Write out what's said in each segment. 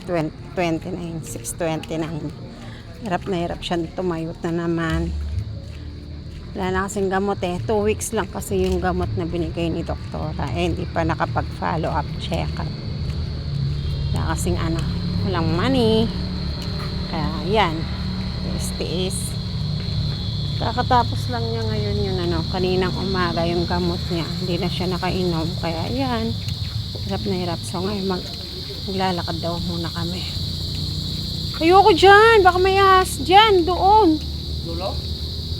6:29. 6:29. Hirap na hirap siya tumayot na naman. Wala na kasing gamot eh. 2 weeks lang kasi yung gamot na binigay ni doktora. Eh, hindi pa nakapag-follow up check-up. Wala kasing walang money. Kaya yan. Tiis. Kakatapos lang niya ngayon yung kaninang umaga yung gamot niya. Hindi na siya nakainom. Kaya yan. Hirap na hirap. So ngayon maglalakad daw muna kami. Ayoko dyan. Baka may ahas dyan. Doon. Dulo?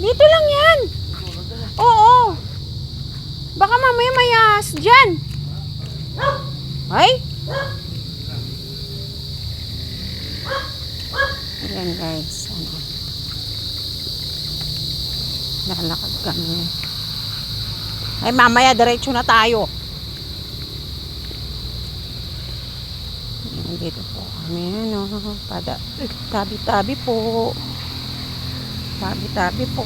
Dito lang yan. Oo. Baka mamaya may ahas dyan. Ay. Ayan guys. Lalakad kami. Ay mamaya diretso na tayo. Dito po kami, tabi-tabi po. Tabi-tabi po.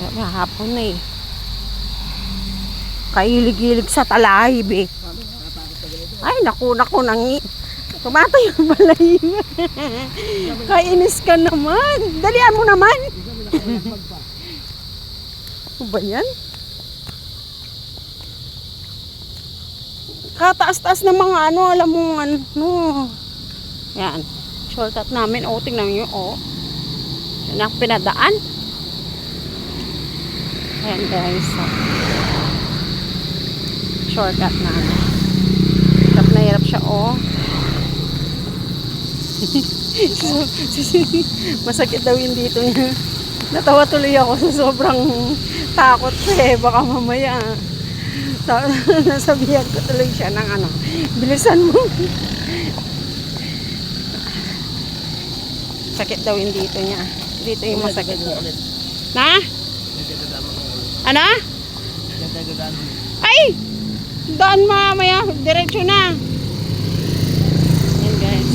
Kaya hapon na eh. Kailig-ilig sa talahib eh. Ay, naku, tumatay yung balay. Kainis ka naman. Dalian mo naman. Ano ba yan? Kataas-taas ng mga alam mo yan. Shortcut namin. Tingnan nyo, yan ang pinadaan. Ayan guys. Shortcut namin. Hirap na hirap siya, Masakit daw yung dito niya. Natawa tuloy ako sa sobrang takot baka mamaya nasabihan ko tuloy siya ng bilisan mo. Sakit daw yung dito niya. Dito yung masakit niya. Na? Ano? Ay! Daan mamaya. Diretso na. Yan guys.